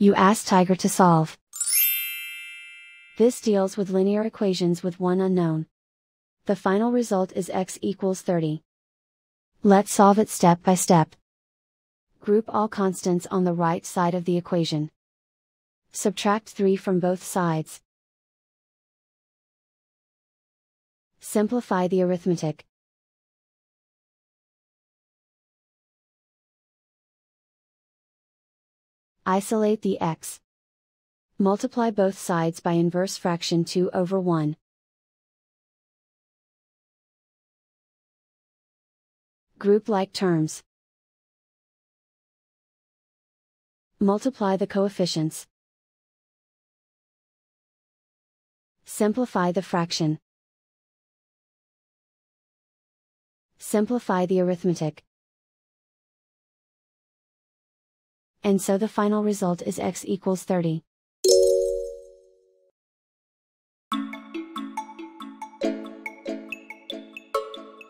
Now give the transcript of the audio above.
You ask Tiger to solve. This deals with linear equations with one unknown. The final result is x equals 30. Let's solve it step by step. Group all constants on the right side of the equation. Subtract 3 from both sides. Simplify the arithmetic. Isolate the x. Multiply both sides by inverse fraction 2 over 1. Group like terms. Multiply the coefficients. Simplify the fraction. Simplify the arithmetic. And so the final result is x equals 30.